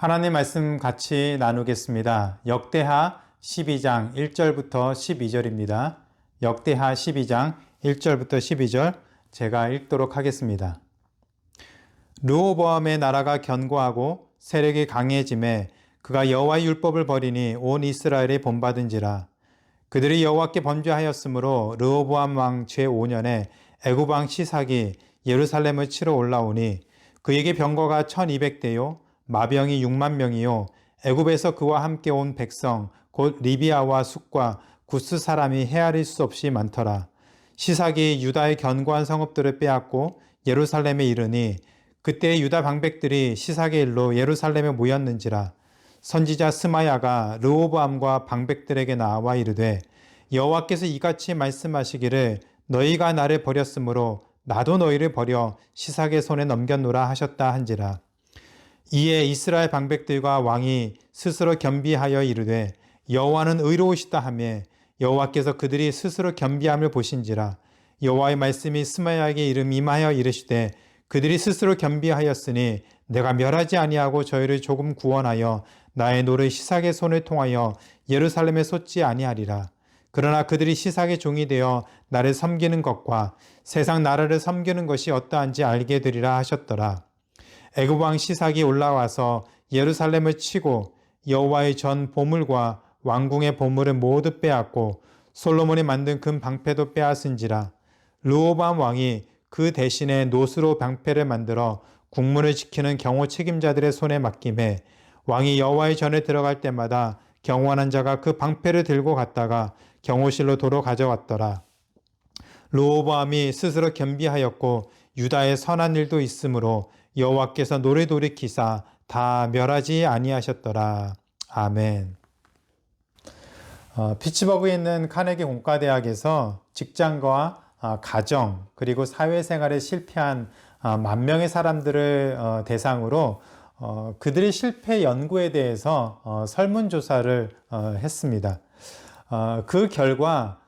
하나님 말씀 같이 나누겠습니다. 역대하 12장 1절부터 12절입니다. 역대하 12장 1절부터 12절 제가 읽도록 하겠습니다. 르호보암의 나라가 견고하고 세력이 강해짐에 그가 여호와의 율법을 버리니 온 이스라엘이 본받은지라. 그들이 여호와께 범죄하였으므로 르호보암 왕 제5년에 애굽 왕 시삭이 예루살렘을 치러 올라오니 그에게 병거가 1200대요 마병이 6만 명이요 애굽에서 그와 함께 온 백성 곧 리비아와 숫과 구스 사람이 헤아릴 수 없이 많더라. 시삭이 유다의 견고한 성읍들을 빼앗고 예루살렘에 이르니 그때 유다 방백들이 시삭의 일로 예루살렘에 모였는지라. 선지자 스마야가 르호보암과 방백들에게 나와 이르되 여호와께서 이같이 말씀하시기를 너희가 나를 버렸으므로 나도 너희를 버려 시삭의 손에 넘겼노라 하셨다 한지라. 이에 이스라엘 방백들과 왕이 스스로 겸비하여 이르되 여호와는 의로우시다 하며 여호와께서 그들이 스스로 겸비함을 보신지라. 여호와의 말씀이 스마야에게 임하여 이르시되 그들이 스스로 겸비하였으니 내가 멸하지 아니하고 저희를 조금 구원하여 나의 노를 시삭의 손을 통하여 예루살렘에 쏟지 아니하리라. 그러나 그들이 시삭의 종이 되어 나를 섬기는 것과 세상 나라를 섬기는 것이 어떠한지 알게 되리라 하셨더라. 애굽 왕 시삭이 올라와서 예루살렘을 치고 여호와의 전 보물과 왕궁의 보물을 모두 빼앗고 솔로몬이 만든 금 방패도 빼앗은지라. 르호보암 왕이 그 대신에 노스로 방패를 만들어 국문을 지키는 경호 책임자들의 손에 맡김에 왕이 여호와의 전에 들어갈 때마다 경호하는 자가 그 방패를 들고 갔다가 경호실로 도로 가져왔더라. 르호보암이 스스로 겸비하였고 유다에 선한 일도 있으므로 여호와께서 노를 돌이키사 다 멸하지 아니하셨더라. 아멘. 피츠버그에 있는 카네기 공과대학에서 직장과 가정 그리고 사회생활에 실패한 10,000명의 사람들을 대상으로 그들의 실패 연구에 대해서 설문조사를 했습니다. 그 결과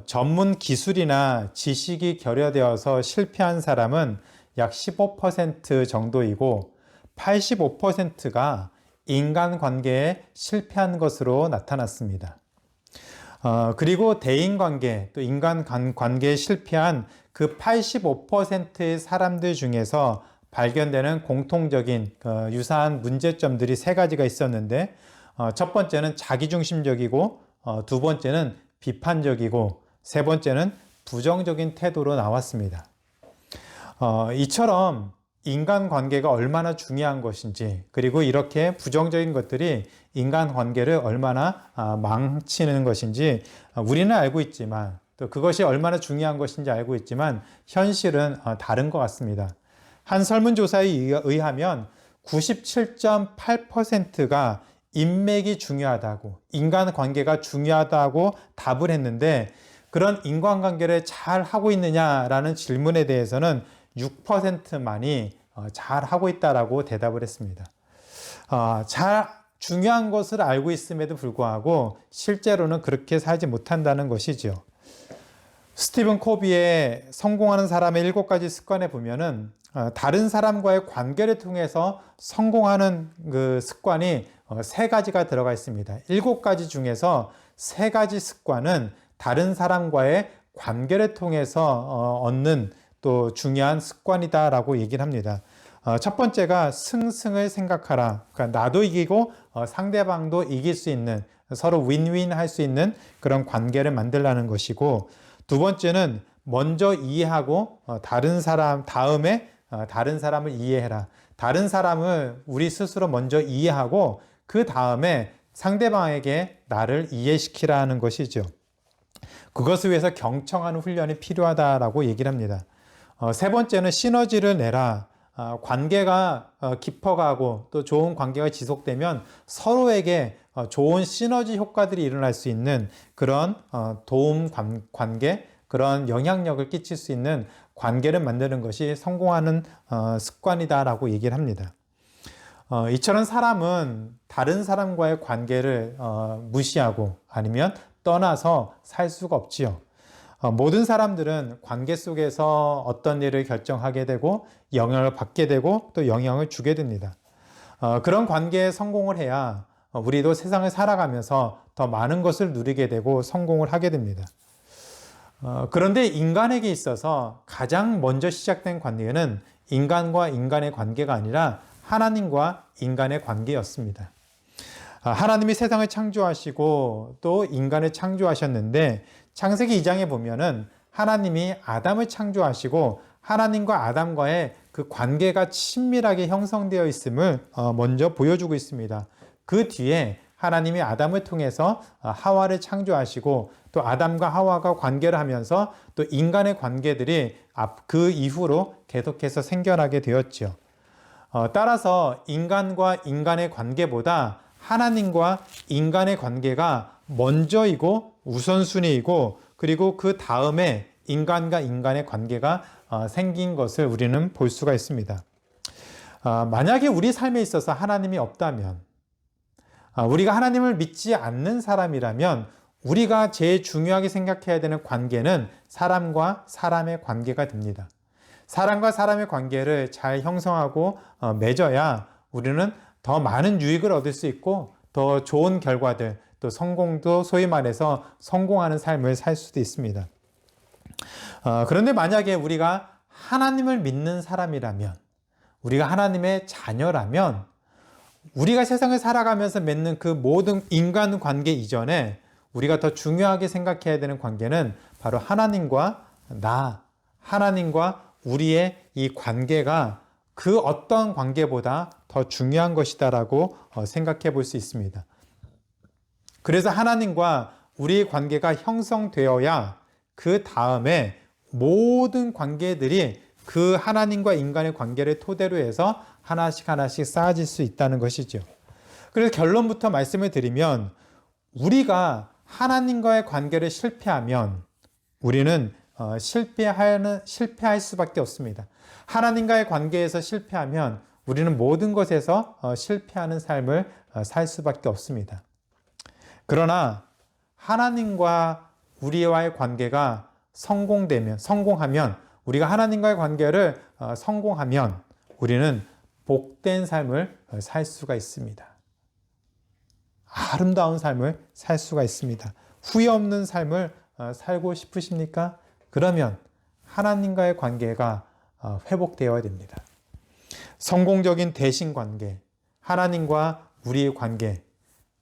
전문 기술이나 지식이 결여되어서 실패한 사람은 약 15% 정도이고 85%가 인간관계에 실패한 것으로 나타났습니다. 그리고 대인관계 또 인간관계에 실패한 그 85%의 사람들 중에서 발견되는 공통적인 유사한 문제점들이 3가지가 있었는데 첫 번째는 자기중심적이고 두 번째는 비판적이고 세 번째는 부정적인 태도로 나왔습니다. 이처럼 인간관계가 얼마나 중요한 것인지 그리고 이렇게 부정적인 것들이 인간관계를 얼마나 망치는 것인지 우리는 알고 있지만 또 그것이 얼마나 중요한 것인지 알고 있지만 현실은 다른 것 같습니다. 한 설문조사에 의하면 97.8%가 인맥이 중요하다고 인간관계가 중요하다고 답을 했는데 그런 인간관계를 잘 하고 있느냐라는 질문에 대해서는 6%만이 잘 하고 있다라고 대답을 했습니다. 잘 중요한 것을 알고 있음에도 불구하고 실제로는 그렇게 살지 못한다는 것이죠. 스티븐 코비의 성공하는 사람의 7가지 습관에 보면은 다른 사람과의 관계를 통해서 성공하는 그 습관이 3가지가 들어가 있습니다. 7가지 중에서 3가지 습관은 다른 사람과의 관계를 통해서 얻는 또 중요한 습관이다라고 얘기를 합니다. 첫 번째가 승승을 생각하라. 그러니까 나도 이기고 상대방도 이길 수 있는 서로 윈윈 할 수 있는 그런 관계를 만들라는 것이고 두 번째는 먼저 이해하고 다른 사람 다음에 다른 사람을 이해해라. 다른 사람을 우리 스스로 먼저 이해하고 그 다음에 상대방에게 나를 이해시키라는 것이죠. 그것을 위해서 경청하는 훈련이 필요하다라고 얘기를 합니다. 세 번째는 시너지를 내라. 관계가 깊어가고 또 좋은 관계가 지속되면 서로에게 좋은 시너지 효과들이 일어날 수 있는 그런 도움 관계, 그런 영향력을 끼칠 수 있는 관계를 만드는 것이 성공하는 습관이다라고 얘기를 합니다. 이처럼 사람은 다른 사람과의 관계를 무시하고 아니면 떠나서 살 수가 없지요. 모든 사람들은 관계 속에서 어떤 일을 결정하게 되고 영향을 받게 되고 또 영향을 주게 됩니다. 그런 관계에 성공을 해야 우리도 세상을 살아가면서 더 많은 것을 누리게 되고 성공을 하게 됩니다. 그런데 인간에게 있어서 가장 먼저 시작된 관계는 인간과 인간의 관계가 아니라 하나님과 인간의 관계였습니다. 하나님이 세상을 창조하시고 또 인간을 창조하셨는데 창세기 2장에 보면은 하나님이 아담을 창조하시고 하나님과 아담과의 그 관계가 친밀하게 형성되어 있음을 먼저 보여주고 있습니다. 그 뒤에 하나님이 아담을 통해서 하와를 창조하시고 또 아담과 하와가 관계를 하면서 또 인간의 관계들이 그 이후로 계속해서 생겨나게 되었죠. 따라서 인간과 인간의 관계보다 하나님과 인간의 관계가 먼저이고 우선순위이고 그리고 그 다음에 인간과 인간의 관계가 생긴 것을 우리는 볼 수가 있습니다. 만약에 우리 삶에 있어서 하나님이 없다면, 우리가 하나님을 믿지 않는 사람이라면 우리가 제일 중요하게 생각해야 되는 관계는 사람과 사람의 관계가 됩니다. 사람과 사람의 관계를 잘 형성하고 맺어야 우리는 더 많은 유익을 얻을 수 있고 더 좋은 결과들, 또 성공도 소위 말해서 성공하는 삶을 살 수도 있습니다. 그런데 만약에 우리가 하나님을 믿는 사람이라면, 우리가 하나님의 자녀라면 우리가 세상을 살아가면서 맺는 그 모든 인간 관계 이전에 우리가 더 중요하게 생각해야 되는 관계는 바로 하나님과 하나님과 우리의 이 관계가 그 어떤 관계보다 더 중요한 것이다라고 생각해 볼 수 있습니다. 그래서 하나님과 우리의 관계가 형성되어야 그 다음에 모든 관계들이 그 하나님과 인간의 관계를 토대로 해서 하나씩 쌓아질 수 있다는 것이죠. 그래서 결론부터 말씀을 드리면 우리가 하나님과의 관계를 실패하면 우리는 실패할 수밖에 없습니다. 하나님과의 관계에서 실패하면 우리는 모든 것에서 실패하는 삶을 살 수밖에 없습니다. 그러나 하나님과 우리와의 관계가 성공하면 우리가 하나님과의 관계를 성공하면 우리는 복된 삶을 살 수가 있습니다. 아름다운 삶을 살 수가 있습니다. 후회 없는 삶을 살고 싶으십니까? 그러면 하나님과의 관계가 회복되어야 됩니다. 성공적인 대신 관계, 하나님과 우리의 관계,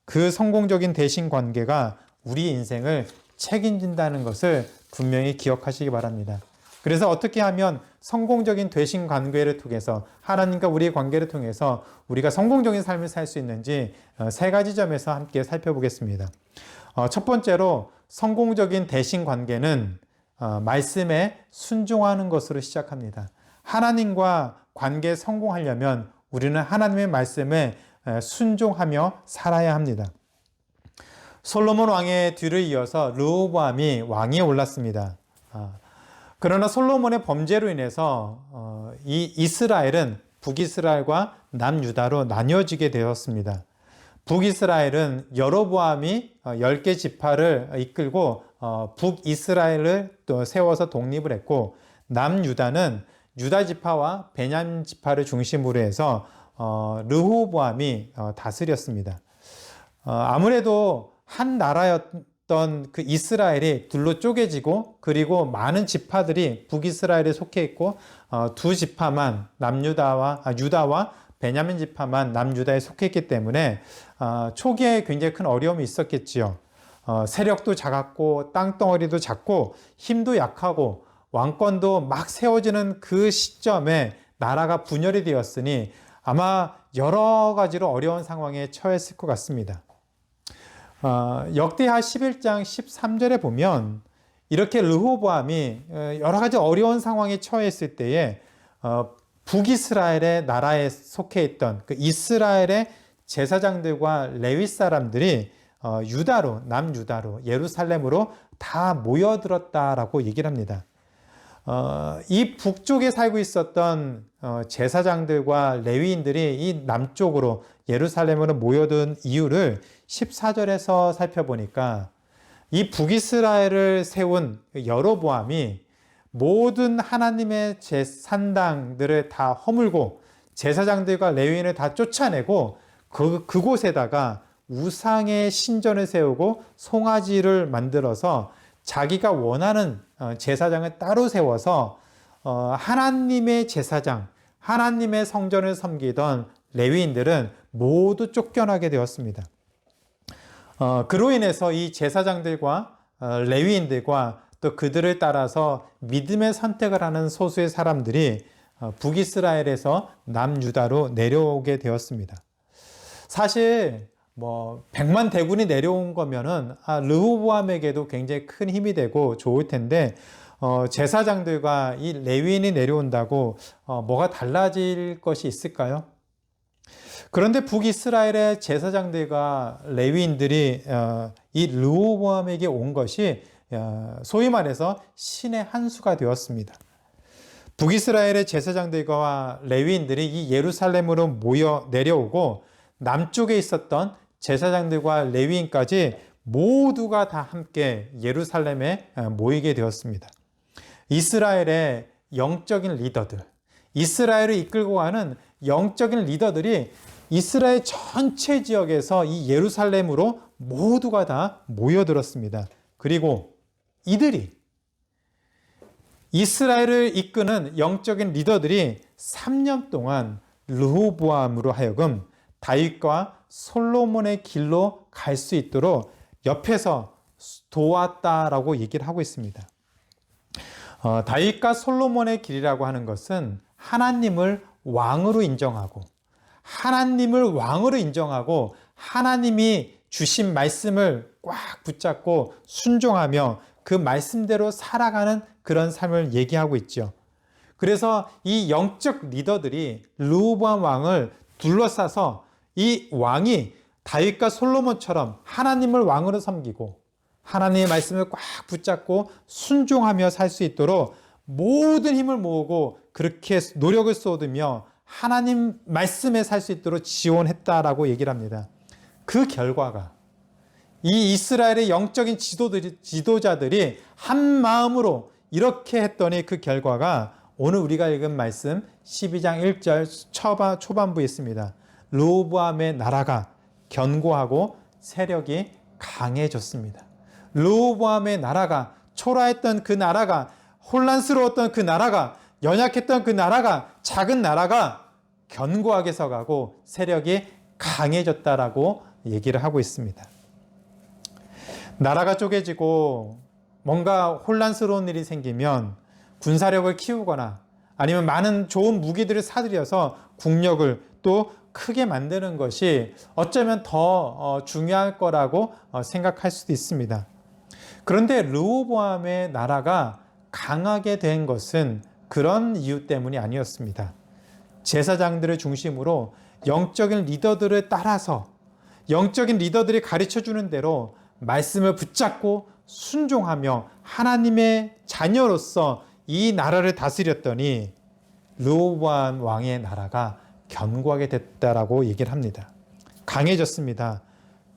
그 성공적인 대신 관계가 우리 인생을 책임진다는 것을 분명히 기억하시기 바랍니다. 그래서 어떻게 하면 성공적인 대신 관계를 통해서 하나님과 우리의 관계를 통해서 우리가 성공적인 삶을 살 수 있는지 세 가지 점에서 함께 살펴보겠습니다. 첫 번째로 성공적인 대신 관계는 말씀에 순종하는 것으로 시작합니다. 하나님과 관계에 성공하려면 우리는 하나님의 말씀에 순종하며 살아야 합니다. 솔로몬 왕의 뒤를 이어서 르호보암이 왕위에 올랐습니다. 그러나 솔로몬의 범죄로 인해서 이 이스라엘은 북이스라엘과 남유다로 나뉘어지게 되었습니다. 북이스라엘은 여로보암이 10개 지파를 이끌고 북이스라엘을 또 세워서 독립을 했고 남유다는 유다 지파와 베냐민 지파를 중심으로 해서 르호보암이 다스렸습니다. 아무래도 한 나라였던 그 이스라엘이 둘로 쪼개지고 그리고 많은 지파들이 북이스라엘에 속해 있고 두 지파만 유다와 베냐민 지파만 남유다에 속해 있기 때문에 초기에 굉장히 큰 어려움이 있었겠지요. 세력도 작았고 땅덩어리도 작고 힘도 약하고 왕권도 막 세워지는 그 시점에 나라가 분열이 되었으니 아마 여러 가지로 어려운 상황에 처했을 것 같습니다. 역대하 11장 13절에 보면 이렇게 르호보암이 여러 가지 어려운 상황에 처했을 때에 북이스라엘의 나라에 속해 있던 그 이스라엘의 제사장들과 레위 사람들이 남유다로 예루살렘으로 다 모여들었다라고 얘기를 합니다. 이 북쪽에 살고 있었던 제사장들과 레위인들이 이 남쪽으로 예루살렘으로 모여든 이유를 14절에서 살펴보니까 이 북이스라엘을 세운 여로보암이 모든 하나님의 제산당들을 다 허물고 제사장들과 레위인을 다 쫓아내고 그곳에다가 우상의 신전을 세우고 송아지를 만들어서 자기가 원하는 제사장을 따로 세워서 하나님의 제사장, 하나님의 성전을 섬기던 레위인들은 모두 쫓겨나게 되었습니다. 그로 인해서 이 제사장들과 레위인들과 또 그들을 따라서 믿음의 선택을 하는 소수의 사람들이 북이스라엘에서 남유다로 내려오게 되었습니다. 사실 100만 대군이 내려온 거면은 르호보암에게도 굉장히 큰 힘이 되고 좋을 텐데 제사장들과 이 레위인이 내려온다고 뭐가 달라질 것이 있을까요? 그런데 북이스라엘의 제사장들과 레위인들이 이 르호보암에게 온 것이 소위 말해서 신의 한 수가 되었습니다. 북이스라엘의 제사장들과 레위인들이 이 예루살렘으로 모여 내려오고 남쪽에 있었던 제사장들과 레위인까지 모두가 다 함께 예루살렘에 모이게 되었습니다. 이스라엘의 영적인 리더들, 이스라엘을 이끌고 가는 영적인 리더들이 이스라엘 전체 지역에서 이 예루살렘으로 모두가 다 모여들었습니다. 그리고 이들이 이스라엘을 이끄는 영적인 리더들이 3년 동안 르호보암으로 하여금 다윗과 솔로몬의 길로 갈 수 있도록 옆에서 도왔다라고 얘기를 하고 있습니다. 다윗과 솔로몬의 길이라고 하는 것은 하나님을 왕으로 인정하고 하나님이 주신 말씀을 꽉 붙잡고 순종하며 그 말씀대로 살아가는 그런 삶을 얘기하고 있죠. 그래서 이 영적 리더들이 르호보암 왕을 둘러싸서 이 왕이 다윗과 솔로몬처럼 하나님을 왕으로 섬기고 하나님의 말씀을 꽉 붙잡고 순종하며 살 수 있도록 모든 힘을 모으고 그렇게 노력을 쏟으며 하나님 말씀에 살 수 있도록 지원했다라고 얘기를 합니다. 그 결과가 이 이스라엘의 영적인 지도자들이 한 마음으로 이렇게 했더니 그 결과가 오늘 우리가 읽은 말씀 12장 1절 초반부에 있습니다. 르호보암의 나라가 견고하고 세력이 강해졌습니다. 르호보암의 나라가 초라했던 그 나라가 혼란스러웠던 그 나라가 연약했던 그 나라가 작은 나라가 견고하게 서가고 세력이 강해졌다라고 얘기를 하고 있습니다. 나라가 쪼개지고 뭔가 혼란스러운 일이 생기면 군사력을 키우거나 아니면 많은 좋은 무기들을 사들여서 국력을 또 크게 만드는 것이 어쩌면 더 중요할 거라고 생각할 수도 있습니다. 그런데 르호보암의 나라가 강하게 된 것은 그런 이유 때문이 아니었습니다. 제사장들을 중심으로 영적인 리더들을 따라서 영적인 리더들이 가르쳐주는 대로 말씀을 붙잡고 순종하며 하나님의 자녀로서 이 나라를 다스렸더니 르호보암 왕의 나라가 견고하게 됐다라고 얘기를 합니다. 강해졌습니다.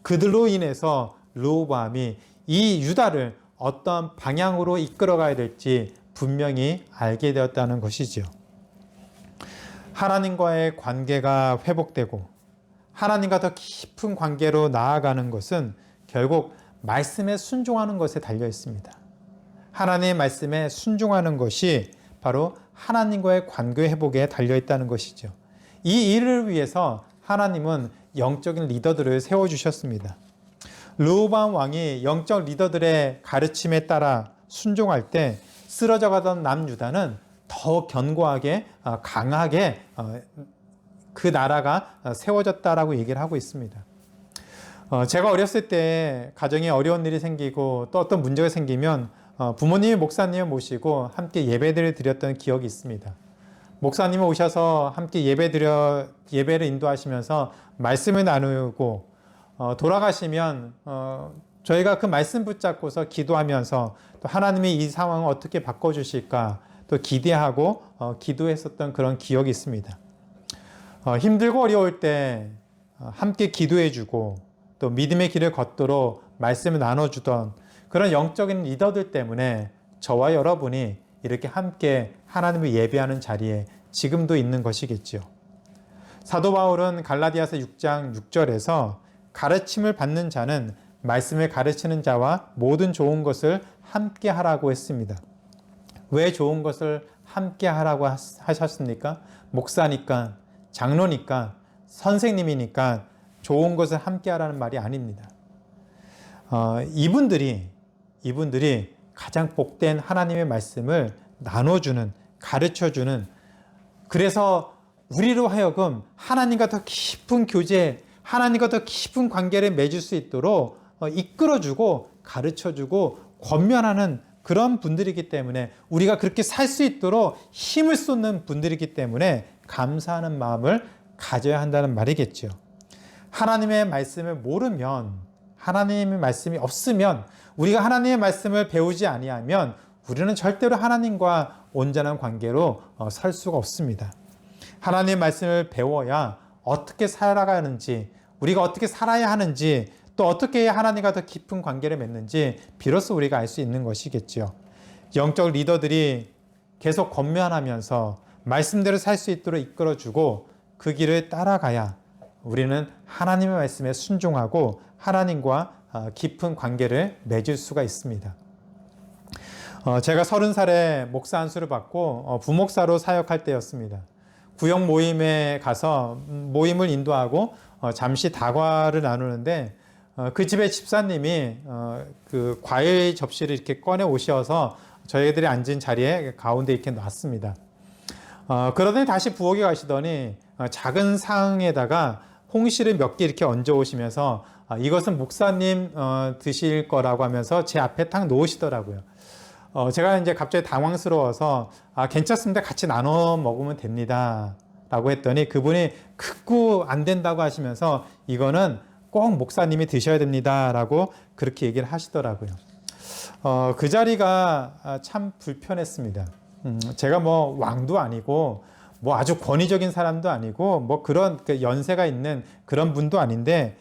그들로 인해서 르호보암이 이 유다를 어떤 방향으로 이끌어가야 될지 분명히 알게 되었다는 것이지요. 하나님과의 관계가 회복되고 하나님과 더 깊은 관계로 나아가는 것은 결국 말씀에 순종하는 것에 달려 있습니다. 하나님의 말씀에 순종하는 것이 바로 하나님과의 관계 회복에 달려 있다는 것이죠. 이 일을 위해서 하나님은 영적인 리더들을 세워주셨습니다. 르호보암 왕이 영적 리더들의 가르침에 따라 순종할 때 쓰러져 가던 남유다는 더 견고하게 강하게 그 나라가 세워졌다라고 얘기를 하고 있습니다. 제가 어렸을 때 가정에 어려운 일이 생기고 또 어떤 문제가 생기면 부모님이 목사님을 모시고 함께 예배를 드렸던 기억이 있습니다. 목사님이 오셔서 함께 예배를 인도하시면서 말씀을 나누고 돌아가시면 저희가 그 말씀 붙잡고서 기도하면서 또 하나님이 이 상황을 어떻게 바꿔주실까 또 기대하고 기도했었던 그런 기억이 있습니다. 힘들고 어려울 때 함께 기도해주고 또 믿음의 길을 걷도록 말씀을 나눠주던 그런 영적인 리더들 때문에 저와 여러분이 이렇게 함께 하나님을 예배하는 자리에 지금도 있는 것이겠죠. 사도 바울은 갈라디아서 6장 6절에서 가르침을 받는 자는 말씀을 가르치는 자와 모든 좋은 것을 함께 하라고 했습니다. 왜 좋은 것을 함께 하라고 하셨습니까? 목사니까, 장로니까, 선생님이니까 좋은 것을 함께 하라는 말이 아닙니다. 이분들이 가장 복된 하나님의 말씀을 나눠주는, 가르쳐주는, 그래서 우리로 하여금 하나님과 더 깊은 교제, 하나님과 더 깊은 관계를 맺을 수 있도록 이끌어주고 가르쳐주고 권면하는 그런 분들이기 때문에, 우리가 그렇게 살 수 있도록 힘을 쏟는 분들이기 때문에 감사하는 마음을 가져야 한다는 말이겠죠. 하나님의 말씀을 모르면, 하나님의 말씀이 없으면, 우리가 하나님의 말씀을 배우지 아니하면 우리는 절대로 하나님과 온전한 관계로 설 수가 없습니다. 하나님의 말씀을 배워야 어떻게 살아가는지, 우리가 어떻게 살아야 하는지, 또 어떻게 해야 하나님과 더 깊은 관계를 맺는지 비로소 우리가 알 수 있는 것이겠죠. 영적 리더들이 계속 권면하면서 말씀대로 살 수 있도록 이끌어주고 그 길을 따라가야 우리는 하나님의 말씀에 순종하고 하나님과 깊은 관계를 맺을 수가 있습니다. 제가 30살에 목사 안수를 받고 부목사로 사역할 때였습니다. 구역 모임에 가서 모임을 인도하고 잠시 다과를 나누는데 그 집의 집사님이 그 과일 접시를 이렇게 꺼내 오셔서 저희들이 앉은 자리에 가운데 이렇게 놨습니다. 그러더니 다시 부엌에 가시더니 작은 상에다가 홍시를 몇 개 이렇게 얹어 오시면서 이것은 목사님 드실 거라고 하면서 제 앞에 딱 놓으시더라고요. 제가 이제 갑자기 당황스러워서 괜찮습니다. 같이 나눠 먹으면 됩니다. 라고 했더니 그분이 극구 안 된다고 하시면서 이거는 꼭 목사님이 드셔야 됩니다. 라고 그렇게 얘기를 하시더라고요. 그 자리가 참 불편했습니다. 제가 뭐 왕도 아니고 뭐 아주 권위적인 사람도 아니고 뭐 그런 연세가 있는 그런 분도 아닌데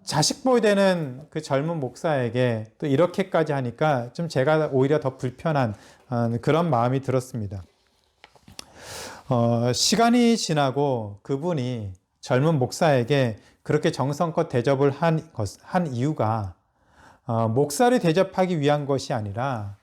자식 보이 되는 그 젊은 목사에게 또 이렇게까지 하니까 좀 제가 오히려 더 불편한 그런 마음이 들었습니다. 시간이 지나고 그분이 젊은 목사에게 그렇게 정성껏 대접을 한 이유가 목사를 대접하기 위한 것이 아니라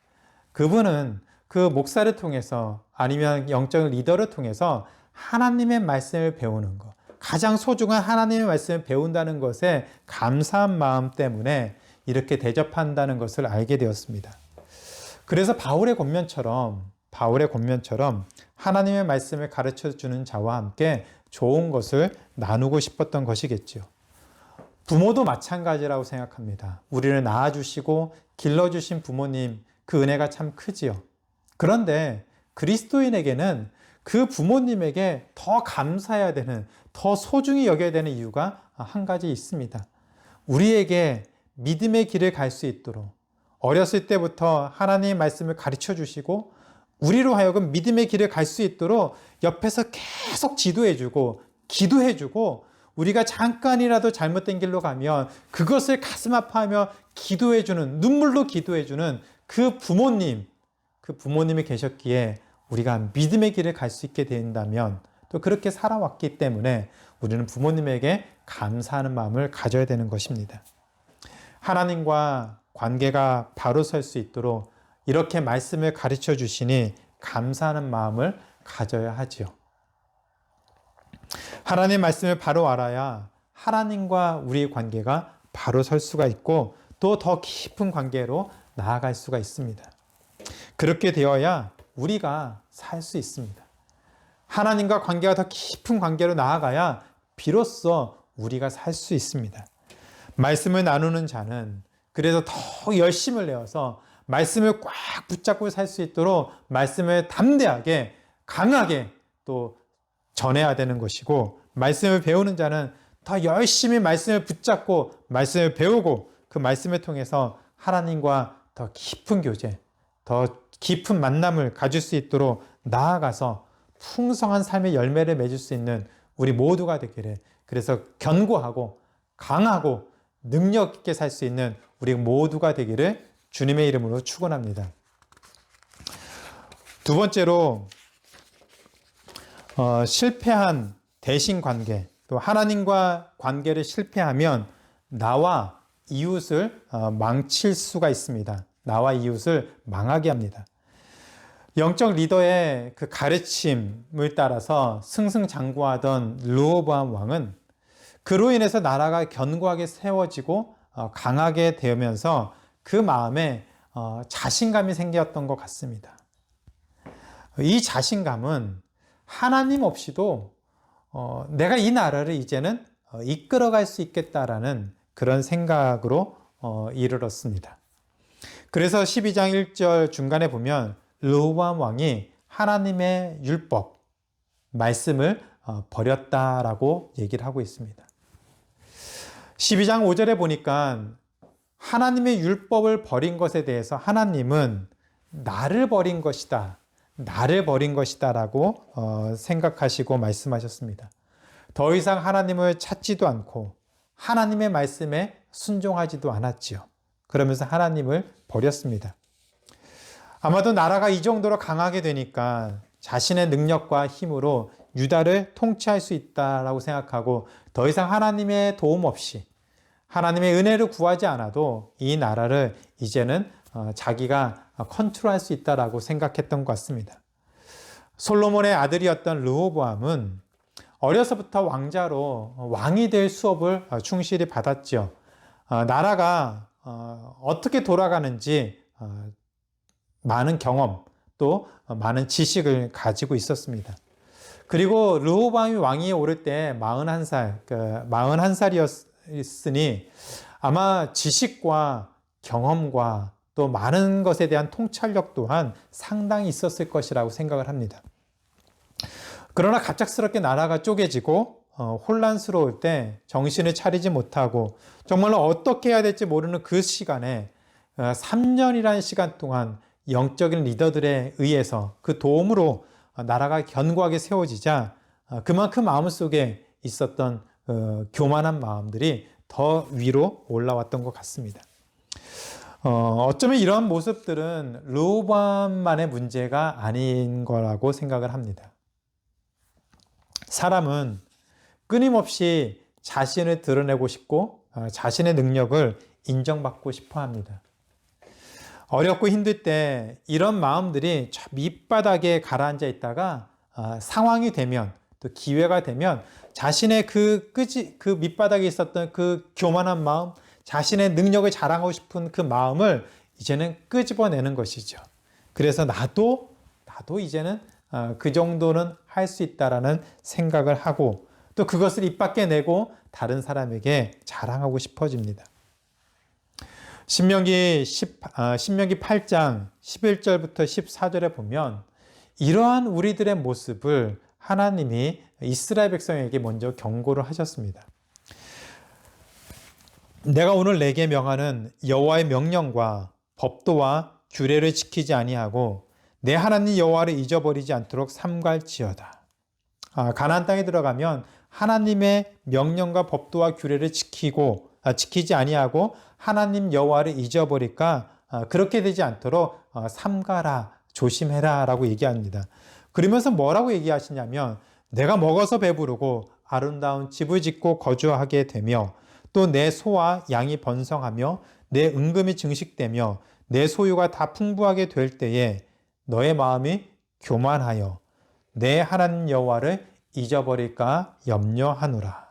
그분은 그 목사를 통해서 아니면 영적 리더를 통해서 하나님의 말씀을 배우는 것, 가장 소중한 하나님의 말씀을 배운다는 것에 감사한 마음 때문에 이렇게 대접한다는 것을 알게 되었습니다. 그래서 바울의 권면처럼 하나님의 말씀을 가르쳐주는 자와 함께 좋은 것을 나누고 싶었던 것이겠죠. 부모도 마찬가지라고 생각합니다. 우리를 낳아주시고 길러주신 부모님, 그 은혜가 참 크지요. 그런데 그리스도인에게는 그 부모님에게 더 감사해야 되는, 더 소중히 여겨야 되는 이유가 한 가지 있습니다. 우리에게 믿음의 길을 갈 수 있도록 어렸을 때부터 하나님의 말씀을 가르쳐 주시고 우리로 하여금 믿음의 길을 갈 수 있도록 옆에서 계속 지도해주고 기도해주고 우리가 잠깐이라도 잘못된 길로 가면 그것을 가슴 아파하며 기도해주는, 눈물로 기도해주는 그 부모님이 계셨기에 우리가 믿음의 길을 갈 수 있게 된다면 또 그렇게 살아왔기 때문에 우리는 부모님에게 감사하는 마음을 가져야 되는 것입니다. 하나님과 관계가 바로 설 수 있도록 이렇게 말씀을 가르쳐 주시니 감사하는 마음을 가져야 하지요. 하나님의 말씀을 바로 알아야 하나님과 우리의 관계가 바로 설 수가 있고 또 더 깊은 관계로 나아갈 수가 있습니다. 그렇게 되어야 우리가 살 수 있습니다. 하나님과 관계가 더 깊은 관계로 나아가야 비로소 우리가 살 수 있습니다. 말씀을 나누는 자는 그래서 더 열심을 내어서 말씀을 꽉 붙잡고 살 수 있도록 말씀을 담대하게 강하게 또 전해야 되는 것이고, 말씀을 배우는 자는 더 열심히 말씀을 붙잡고 말씀을 배우고 그 말씀을 통해서 하나님과 더 깊은 교제, 더 깊은 만남을 가질 수 있도록 나아가서 풍성한 삶의 열매를 맺을 수 있는 우리 모두가 되기를, 그래서 견고하고 강하고 능력 있게 살 수 있는 우리 모두가 되기를 주님의 이름으로 축원합니다. 두 번째로 실패한 대신 관계, 또 하나님과 관계를 실패하면 나와 이웃을 망칠 수가 있습니다. 나와 이웃을 망하게 합니다. 영적 리더의 그 가르침을 따라서 승승장구하던 르호보암 왕은 그로 인해서 나라가 견고하게 세워지고 강하게 되면서 그 마음에 자신감이 생겼던 것 같습니다. 이 자신감은 하나님 없이도 내가 이 나라를 이제는 이끌어갈 수 있겠다라는 그런 생각으로 이르렀습니다. 그래서 12장 1절 중간에 보면 르호보암 왕이 하나님의 율법, 말씀을 버렸다라고 얘기를 하고 있습니다. 12장 5절에 보니까 하나님의 율법을 버린 것에 대해서 하나님은 나를 버린 것이다. 나를 버린 것이다 라고 생각하시고 말씀하셨습니다. 더 이상 하나님을 찾지도 않고 하나님의 말씀에 순종하지도 않았지요. 그러면서 하나님을 버렸습니다. 아마도 나라가 이 정도로 강하게 되니까 자신의 능력과 힘으로 유다를 통치할 수 있다라고 생각하고 더 이상 하나님의 도움 없이 하나님의 은혜를 구하지 않아도 이 나라를 이제는 자기가 컨트롤할 수 있다라고 생각했던 것 같습니다. 솔로몬의 아들이었던 르호보암은 어려서부터 왕자로 왕이 될 수업을 충실히 받았지요. 나라가 어떻게 돌아가는지 많은 경험 또 많은 지식을 가지고 있었습니다. 그리고 르호보암이 왕위에 오를 때 41살, 41살이었으니 아마 지식과 경험과 또 많은 것에 대한 통찰력 또한 상당히 있었을 것이라고 생각을 합니다. 그러나 갑작스럽게 나라가 쪼개지고 혼란스러울 때 정신을 차리지 못하고 정말로 어떻게 해야 될지 모르는 그 시간에 3년이라는 시간 동안 영적인 리더들에 의해서 그 도움으로 나라가 견고하게 세워지자 그만큼 마음속에 있었던 교만한 마음들이 더 위로 올라왔던 것 같습니다. 어쩌면 이런 모습들은 르호보암만의 문제가 아닌 거라고 생각을 합니다. 사람은 끊임없이 자신을 드러내고 싶고 자신의 능력을 인정받고 싶어 합니다. 어렵고 힘들 때 이런 마음들이 저 밑바닥에 가라앉아 있다가 상황이 되면 또 기회가 되면 자신의 그 밑바닥에 있었던 그 교만한 마음, 자신의 능력을 자랑하고 싶은 그 마음을 이제는 끄집어내는 것이죠. 그래서 나도 이제는 그 정도는 할 수 있다라는 생각을 하고 또 그것을 입 밖에 내고 다른 사람에게 자랑하고 싶어집니다. 신명기 8장 11절부터 14절에 보면 이러한 우리들의 모습을 하나님이 이스라엘 백성에게 먼저 경고를 하셨습니다. 내가 오늘 내게 명하는 여호와의 명령과 법도와 규례를 지키지 아니하고 내 하나님 여호와를 잊어버리지 않도록 삼갈지어다. 가나안 땅에 들어가면 하나님의 명령과 법도와 규례를 지키지 아니하고 하나님 여호와를 잊어버릴까 그렇게 되지 않도록 삼가라, 조심해라 라고 얘기합니다. 그러면서 뭐라고 얘기하시냐면 내가 먹어서 배부르고 아름다운 집을 짓고 거주하게 되며 또 내 소와 양이 번성하며 내 은금이 증식되며 내 소유가 다 풍부하게 될 때에 너의 마음이 교만하여 내 하나님 여호와를 잊어버릴까 염려하노라.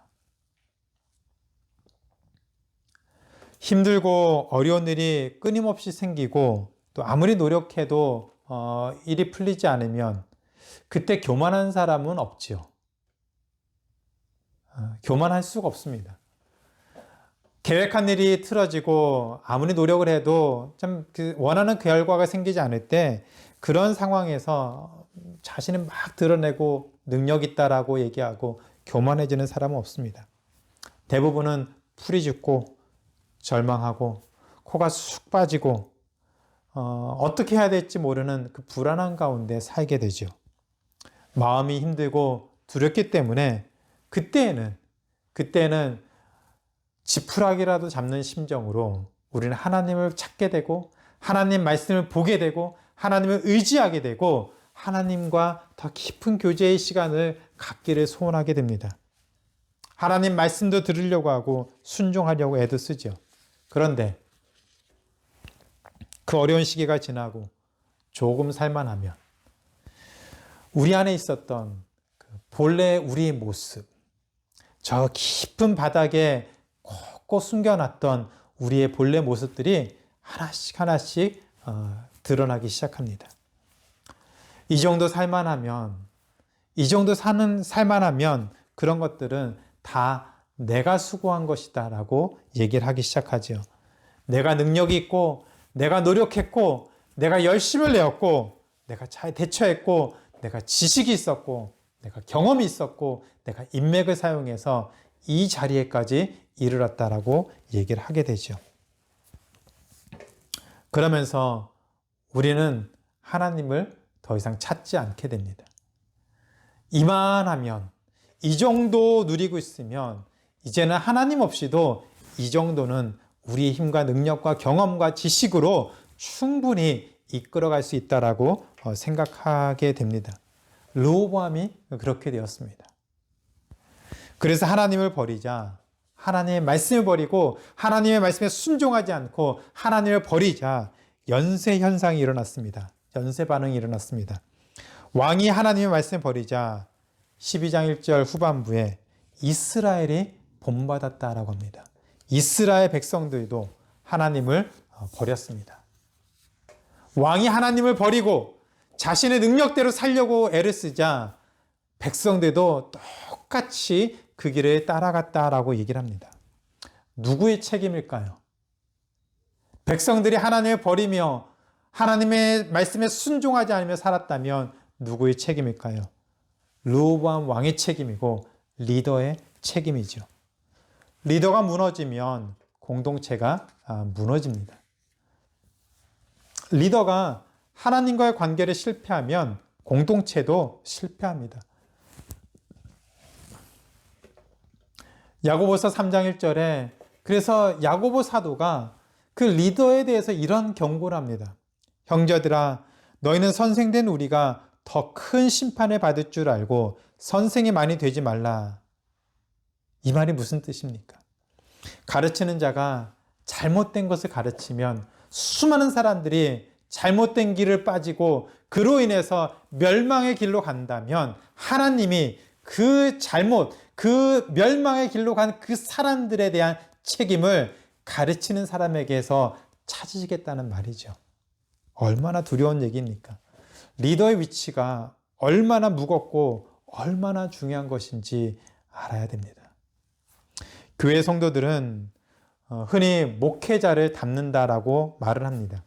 힘들고 어려운 일이 끊임없이 생기고 또 아무리 노력해도 일이 풀리지 않으면 그때 교만한 사람은 없지요. 교만할 수가 없습니다. 계획한 일이 틀어지고 아무리 노력을 해도 참 원하는 결과가 생기지 않을 때 그런 상황에서 자신을 막 드러내고 능력 있다라고 얘기하고 교만해지는 사람은 없습니다. 대부분은 풀이 죽고 절망하고 코가 쑥 빠지고 어떻게 해야 될지 모르는 그 불안한 가운데 살게 되죠. 마음이 힘들고 두렵기 때문에 그때는 지푸라기라도 잡는 심정으로 우리는 하나님을 찾게 되고 하나님 말씀을 보게 되고 하나님을 의지하게 되고 하나님과 더 깊은 교제의 시간을 갖기를 소원하게 됩니다. 하나님 말씀도 들으려고 하고 순종하려고 애도 쓰죠. 그런데 그 어려운 시기가 지나고 조금 살만하면 우리 안에 있었던 그 본래 우리의 모습, 저 깊은 바닥에 꼭 숨겨놨던 우리의 본래 모습들이 하나씩 하나씩 드러나기 시작합니다. 이 정도 살만하면, 이 정도 살만하면 그런 것들은 다 내가 수고한 것이다 라고 얘기를 하기 시작하죠. 내가 능력이 있고, 내가 노력했고, 내가 열심을 내었고, 내가 잘 대처했고, 내가 지식이 있었고, 내가 경험이 있었고, 내가 인맥을 사용해서 이 자리에까지 이르렀다라고 얘기를 하게 되죠. 그러면서 우리는 하나님을 더 이상 찾지 않게 됩니다. 이만하면, 이 정도 누리고 있으면 이제는 하나님 없이도 이 정도는 우리의 힘과 능력과 경험과 지식으로 충분히 이끌어갈 수 있다라고 생각하게 됩니다. 르호보암이 그렇게 되었습니다. 그래서 하나님을 버리자, 하나님의 말씀을 버리고 하나님의 말씀에 순종하지 않고 하나님을 버리자 연쇄 현상이 일어났습니다. 연쇄 반응이 일어났습니다. 왕이 하나님의 말씀을 버리자 12장 1절 후반부에 이스라엘이 본받았다라고 합니다. 이스라엘 백성들도 하나님을 버렸습니다. 왕이 하나님을 버리고 자신의 능력대로 살려고 애를 쓰자 백성들도 똑같이 그 길을 따라갔다라고 얘기를 합니다. 누구의 책임일까요? 백성들이 하나님을 버리며 하나님의 말씀에 순종하지 않으며 살았다면 누구의 책임일까요? 르호보암 왕의 책임이고 리더의 책임이죠. 리더가 무너지면 공동체가 무너집니다. 리더가 하나님과의 관계를 실패하면 공동체도 실패합니다. 야고보서 3장 1절에 그래서 야고보 사도가 그 리더에 대해서 이런 경고를 합니다. 형제들아, 너희는 선생된 우리가 더 큰 심판을 받을 줄 알고 선생이 많이 되지 말라. 이 말이 무슨 뜻입니까? 가르치는 자가 잘못된 것을 가르치면 수많은 사람들이 잘못된 길을 빠지고 그로 인해서 멸망의 길로 간다면 하나님이 그 잘못, 그 멸망의 길로 간 그 사람들에 대한 책임을 가르치는 사람에게서 찾으시겠다는 말이죠. 얼마나 두려운 얘기입니까? 리더의 위치가 얼마나 무겁고 얼마나 중요한 것인지 알아야 됩니다. 교회 성도들은 흔히 목회자를 닮는다라고 말을 합니다.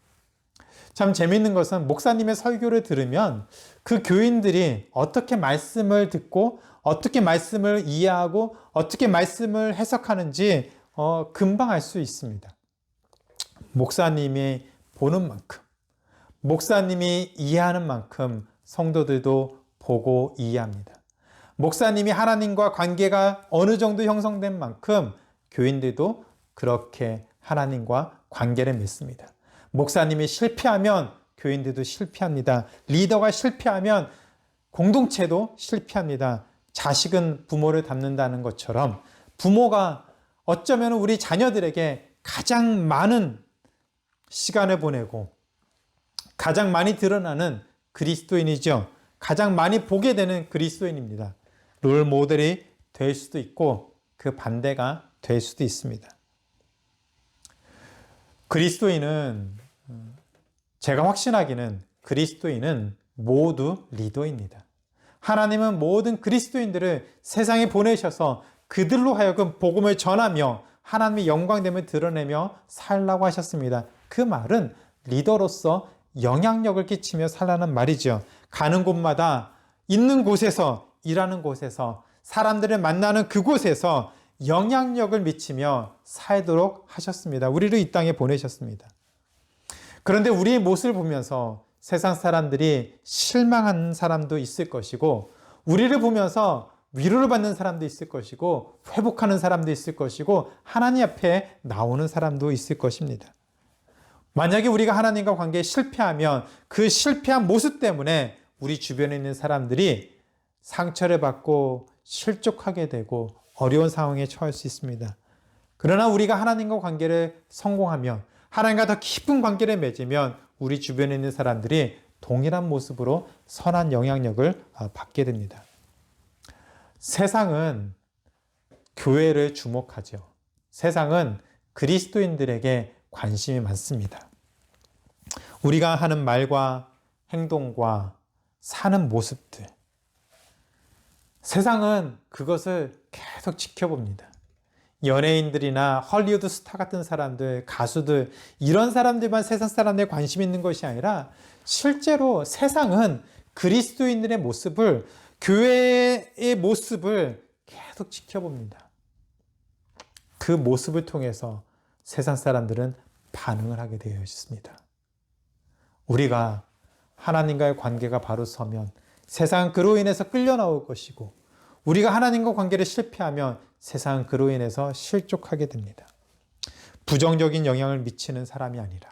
참 재미있는 것은 목사님의 설교를 들으면 그 교인들이 어떻게 말씀을 듣고 어떻게 말씀을 이해하고 어떻게 말씀을 해석하는지 금방 알 수 있습니다. 목사님이 보는 만큼, 목사님이 이해하는 만큼 성도들도 보고 이해합니다. 목사님이 하나님과 관계가 어느 정도 형성된 만큼 교인들도 그렇게 하나님과 관계를 맺습니다. 목사님이 실패하면 교인들도 실패합니다. 리더가 실패하면 공동체도 실패합니다. 자식은 부모를 닮는다는 것처럼 부모가 어쩌면 우리 자녀들에게 가장 많은 시간을 보내고 가장 많이 드러나는 그리스도인이죠. 가장 많이 보게 되는 그리스도인입니다. 롤 모델이 될 수도 있고 그 반대가 될 수도 있습니다. 그리스도인은 제가 확신하기는 그리스도인은 모두 리더입니다. 하나님은 모든 그리스도인들을 세상에 보내셔서 그들로 하여금 복음을 전하며 하나님의 영광됨을 드러내며 살라고 하셨습니다. 그 말은 리더로서 영향력을 끼치며 살라는 말이죠. 가는 곳마다 있는 곳에서 일하는 곳에서 사람들을 만나는 그곳에서 영향력을 미치며 살도록 하셨습니다. 우리를 이 땅에 보내셨습니다. 그런데 우리의 모습을 보면서 세상 사람들이 실망한 사람도 있을 것이고 우리를 보면서 위로를 받는 사람도 있을 것이고 회복하는 사람도 있을 것이고 하나님 앞에 나오는 사람도 있을 것입니다. 만약에 우리가 하나님과 관계에 실패하면 그 실패한 모습 때문에 우리 주변에 있는 사람들이 상처를 받고 실족하게 되고 어려운 상황에 처할 수 있습니다. 그러나 우리가 하나님과 관계를 성공하면, 하나님과 더 깊은 관계를 맺으면 우리 주변에 있는 사람들이 동일한 모습으로 선한 영향력을 받게 됩니다. 세상은 교회를 주목하죠. 세상은 그리스도인들에게 관심이 많습니다. 우리가 하는 말과 행동과 사는 모습들, 세상은 그것을 계속 지켜봅니다. 연예인들이나 헐리우드 스타 같은 사람들, 가수들, 이런 사람들만 세상 사람들에 관심 있는 것이 아니라 실제로 세상은 그리스도인들의 모습을, 교회의 모습을 계속 지켜봅니다. 그 모습을 통해서 세상 사람들은 반응을 하게 되어 있습니다. 우리가 하나님과의 관계가 바로 서면 세상은 그로 인해서 끌려 나올 것이고, 우리가 하나님과 관계를 실패하면 세상은 그로 인해서 실족하게 됩니다. 부정적인 영향을 미치는 사람이 아니라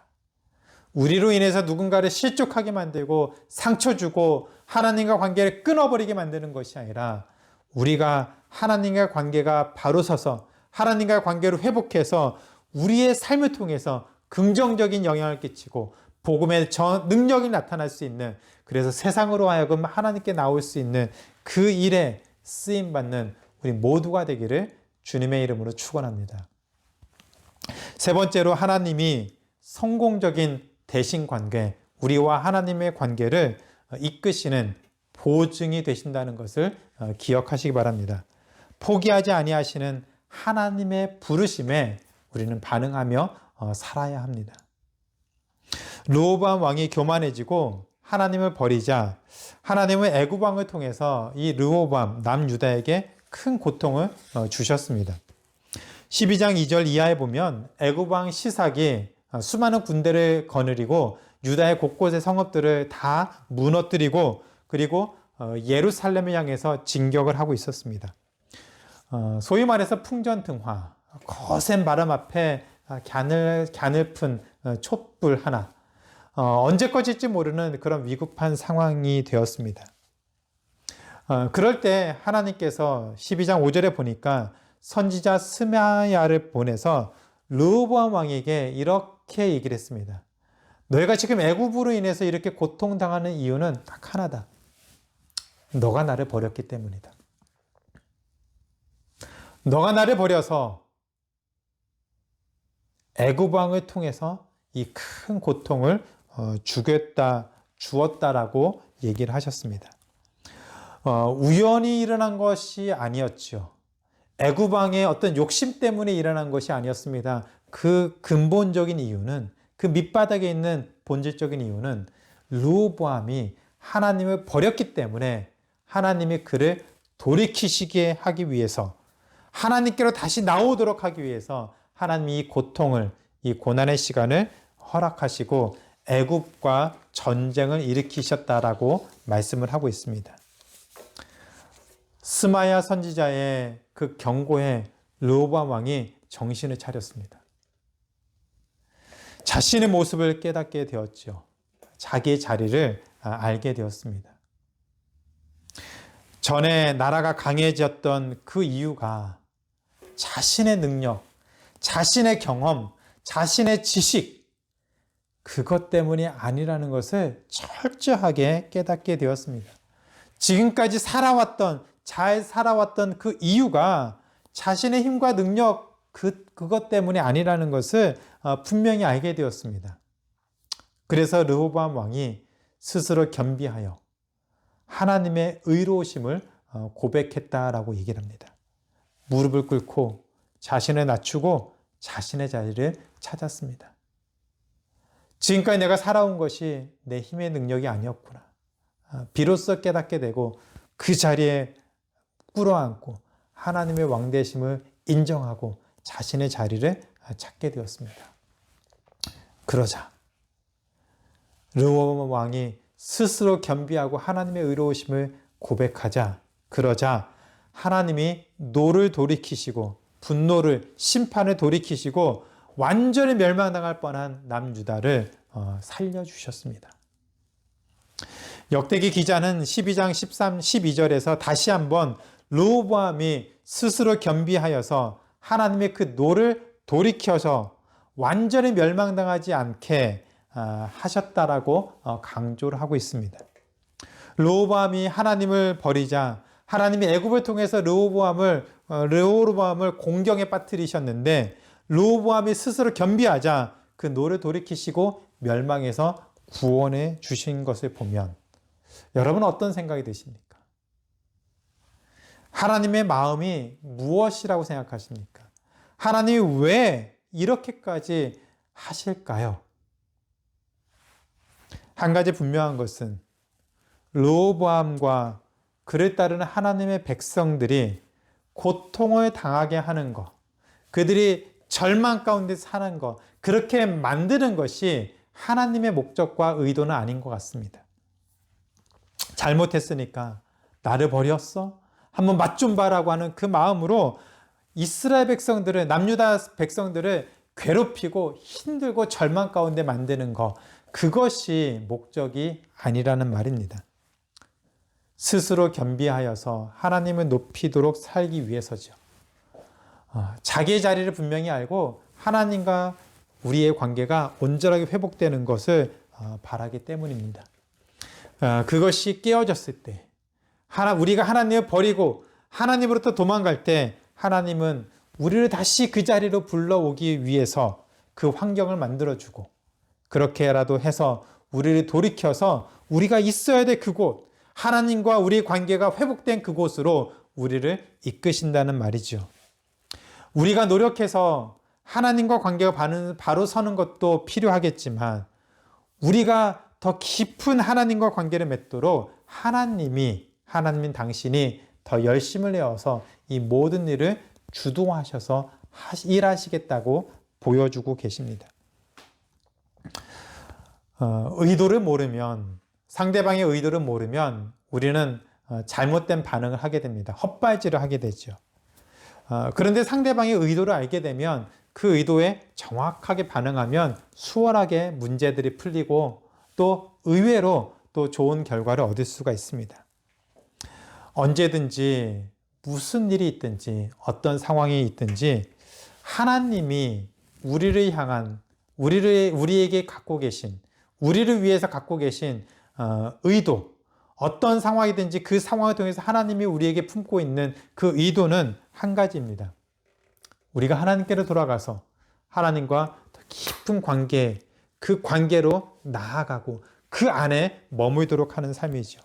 우리로 인해서 누군가를 실족하게 만들고 상처 주고 하나님과 관계를 끊어버리게 만드는 것이 아니라, 우리가 하나님과 관계가 바로 서서 하나님과 관계를 회복해서 우리의 삶을 통해서 긍정적인 영향을 끼치고 복음의 능력이 나타날 수 있는, 그래서 세상으로 하여금 하나님께 나올 수 있는 그 일에 쓰임받는 우리 모두가 되기를 주님의 이름으로 축원합니다. 세 번째로, 하나님이 성공적인 대신관계, 우리와 하나님의 관계를 이끄시는 보증이 되신다는 것을 기억하시기 바랍니다. 포기하지 아니하시는 하나님의 부르심에 우리는 반응하며 살아야 합니다. 르호보암 왕이 교만해지고 하나님을 버리자 하나님은 애굽 왕을 통해서 이 르호보암 남유다에게 큰 고통을 주셨습니다. 12장 2절 이하에 보면 애굽 왕 시삭이 수많은 군대를 거느리고 유다의 곳곳의 성읍들을 다 무너뜨리고, 그리고 예루살렘을 향해서 진격을 하고 있었습니다. 소위 말해서 풍전등화, 거센 바람 앞에 갸늘픈 촛불 하나, 언제 꺼질지 모르는 그런 위급한 상황이 되었습니다. 그럴 때 하나님께서 12장 5절에 보니까 선지자 스마야를 보내서 르호보암 왕에게 이렇게 얘기를 했습니다. 너희가 지금 애굽으로 인해서 이렇게 고통당하는 이유는 딱 하나다. 너가 나를 버렸기 때문이다. 너가 나를 버려서 애굽 왕을 통해서 이 큰 고통을 주었다라고 얘기를 하셨습니다. 우연히 일어난 것이 아니었죠. 애굽 왕의 어떤 욕심 때문에 일어난 것이 아니었습니다. 그 근본적인 이유는, 그 밑바닥에 있는 본질적인 이유는 르호보암이 하나님을 버렸기 때문에 하나님이 그를 돌이키시게 하기 위해서, 하나님께로 다시 나오도록 하기 위해서 하나님이 이 고통을, 이 고난의 시간을 허락하시고 애굽과 전쟁을 일으키셨다라고 말씀을 하고 있습니다. 스마야 선지자의 그 경고에 르호보암 왕이 정신을 차렸습니다. 자신의 모습을 깨닫게 되었죠. 자기의 자리를 알게 되었습니다. 전에 나라가 강해졌던 그 이유가 자신의 능력, 자신의 경험, 자신의 지식, 그것 때문이 아니라는 것을 철저하게 깨닫게 되었습니다. 지금까지 잘 살아왔던 그 이유가 자신의 힘과 능력, 그것 때문이 아니라는 것을 분명히 알게 되었습니다. 그래서 르호보암 왕이 스스로 겸비하여 하나님의 의로우심을 고백했다라고 얘기를 합니다. 무릎을 꿇고 자신을 낮추고 자신의 자리를 찾았습니다. 지금까지 내가 살아온 것이 내 힘의 능력이 아니었구나. 비로소 깨닫게 되고 그 자리에 꿇어앉고 하나님의 왕되심을 인정하고 자신의 자리를 찾게 되었습니다. 그러자 르호보암 왕이 스스로 겸비하고 하나님의 의로우심을 고백하자, 그러자 하나님이 노를 돌이키시고 분노를, 심판을 돌이키시고 완전히 멸망당할 뻔한 남유다를 살려주셨습니다. 역대기 기자는 12장 13, 12절에서 다시 한번 르호보암이 스스로 겸비하여서 하나님의 그 노를 돌이켜서 완전히 멸망당하지 않게 하셨다라고 강조를 하고 있습니다. 르호보암이 하나님을 버리자 하나님이 애굽을 통해서 르호보암을 공경에 빠뜨리셨는데 르호보암이 스스로 겸비하자 그 노를 돌이키시고 멸망에서 구원해 주신 것을 보면 여러분 어떤 생각이 드십니까? 하나님의 마음이 무엇이라고 생각하십니까? 하나님이 왜 이렇게까지 하실까요? 한 가지 분명한 것은 르호보암과 그를 따르는 하나님의 백성들이 고통을 당하게 하는 것, 그들이 절망 가운데 사는 것, 그렇게 만드는 것이 하나님의 목적과 의도는 아닌 것 같습니다. 잘못했으니까 나를 버렸어? 한번 맛 좀 봐라고 하는 그 마음으로 이스라엘 백성들을, 남유다 백성들을 괴롭히고 힘들고 절망 가운데 만드는 것, 그것이 목적이 아니라는 말입니다. 스스로 겸비하여서 하나님을 높이도록 살기 위해서죠. 자기의 자리를 분명히 알고 하나님과 우리의 관계가 온전하게 회복되는 것을 바라기 때문입니다. 그것이 깨어졌을 때, 우리가 하나님을 버리고 하나님으로부터 도망갈 때 하나님은 우리를 다시 그 자리로 불러오기 위해서 그 환경을 만들어주고 그렇게라도 해서 우리를 돌이켜서 우리가 있어야 될 그곳, 하나님과 우리의 관계가 회복된 그곳으로 우리를 이끄신다는 말이죠. 우리가 노력해서 하나님과 관계가 바로 서는 것도 필요하겠지만 우리가 더 깊은 하나님과 관계를 맺도록 하나님 당신이 더 열심을 내어서 이 모든 일을 주도하셔서 일하시겠다고 보여주고 계십니다. 의도를 모르면, 상대방의 의도를 모르면 우리는 잘못된 반응을 하게 됩니다. 헛발질을 하게 되죠. 그런데 상대방의 의도를 알게 되면 그 의도에 정확하게 반응하면 수월하게 문제들이 풀리고 또 의외로 또 좋은 결과를 얻을 수가 있습니다. 언제든지 무슨 일이 있든지 어떤 상황이 있든지 하나님이 우리를 향한 우리에게 갖고 계신, 우리를 위해서 갖고 계신 의도, 어떤 상황이든지 그 상황을 통해서 하나님이 우리에게 품고 있는 그 의도는 한 가지입니다. 우리가 하나님께로 돌아가서 하나님과 더 깊은 관계, 그 관계로 나아가고 그 안에 머물도록 하는 삶이죠.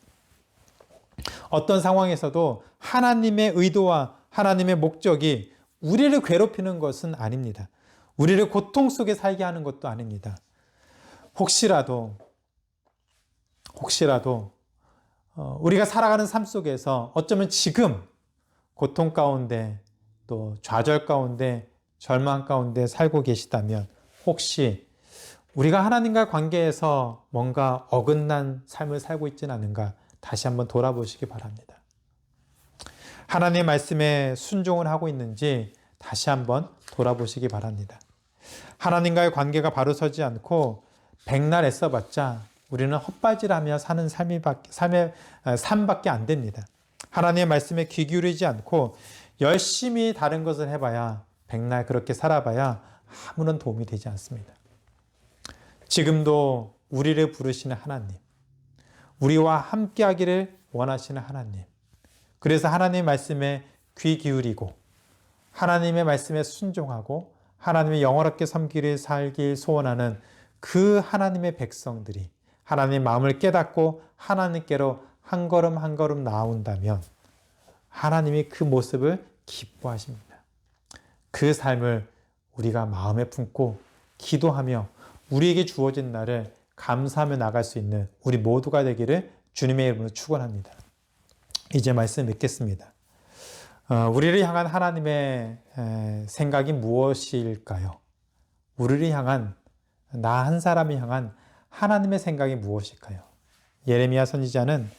어떤 상황에서도 하나님의 의도와 하나님의 목적이 우리를 괴롭히는 것은 아닙니다. 우리를 고통 속에 살게 하는 것도 아닙니다. 혹시라도 우리가 살아가는 삶 속에서 어쩌면 지금 고통 가운데 또 좌절 가운데 절망 가운데 살고 계시다면 혹시 우리가 하나님과 관계에서 뭔가 어긋난 삶을 살고 있지는 않은가 다시 한번 돌아보시기 바랍니다. 하나님의 말씀에 순종을 하고 있는지 다시 한번 돌아보시기 바랍니다. 하나님과의 관계가 바로 서지 않고 백날 애써봤자 우리는 헛발질하며 사는 삶밖에 안 됩니다. 하나님의 말씀에 귀 기울이지 않고 열심히 다른 것을 해봐야 백날 그렇게 살아봐야 아무런 도움이 되지 않습니다. 지금도 우리를 부르시는 하나님, 우리와 함께하기를 원하시는 하나님, 그래서 하나님의 말씀에 귀 기울이고 하나님의 말씀에 순종하고 하나님의 영원하게 섬기를 살길 소원하는 그 하나님의 백성들이 하나님의 마음을 깨닫고 하나님께로 한 걸음 한 걸음 나아온다면 하나님이 그 모습을 기뻐하십니다. 그 삶을 우리가 마음에 품고 기도하며 우리에게 주어진 날을 감사하며 나갈 수 있는 우리 모두가 되기를 주님의 이름으로 축원합니다. 이제 말씀 맺겠습니다. 우리를 향한 하나님의 생각이 무엇일까요? 우리를 향한, 나 한 사람을 향한 하나님의 생각이 무엇일까요? 예레미야 선지자는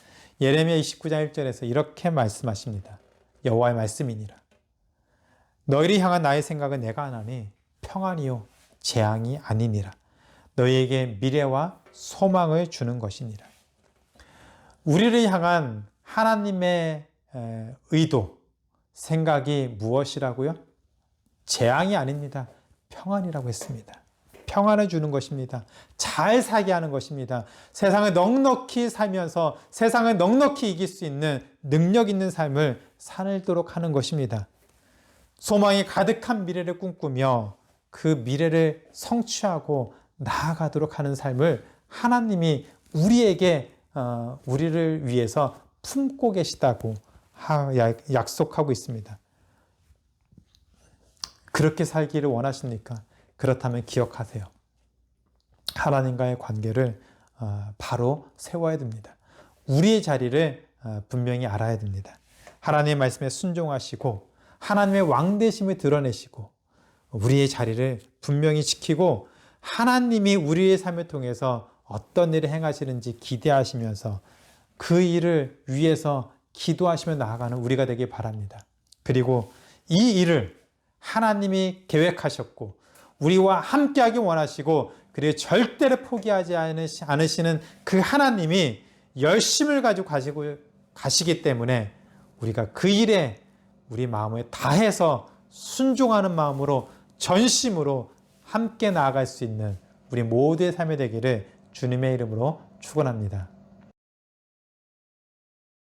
예레미야 29장 1절에서 이렇게 말씀하십니다. 여호와의 말씀이니라. 너희를 향한 나의 생각은 내가 하나니 평안이요 재앙이 아니니라. 너희에게 미래와 소망을 주는 것이니라. 우리를 향한 하나님의 의도, 생각이 무엇이라고요? 재앙이 아닙니다. 평안이라고 했습니다. 평안을 주는 것입니다. 잘 살게 하는 것입니다. 세상을 넉넉히 살면서 세상을 넉넉히 이길 수 있는 능력 있는 삶을 살도록 하는 것입니다. 소망이 가득한 미래를 꿈꾸며 그 미래를 성취하고 나아가도록 하는 삶을 하나님이 우리에게 우리를 위해서 품고 계시다고 약속하고 있습니다. 그렇게 살기를 원하십니까? 그렇다면 기억하세요. 하나님과의 관계를 바로 세워야 됩니다. 우리의 자리를 분명히 알아야 됩니다. 하나님의 말씀에 순종하시고 하나님의 왕되심을 드러내시고 우리의 자리를 분명히 지키고 하나님이 우리의 삶을 통해서 어떤 일을 행하시는지 기대하시면서 그 일을 위해서 기도하시며 나아가는 우리가 되길 바랍니다. 그리고 이 일을 하나님이 계획하셨고 우리와 함께하기 원하시고 그리고 절대로 포기하지 않으시는 그 하나님이 열심을 가지고 가시기 때문에 우리가 그 일에 우리 마음을 다해서 순종하는 마음으로 전심으로 함께 나아갈 수 있는 우리 모두의 삶이 되기를 주님의 이름으로 축원합니다.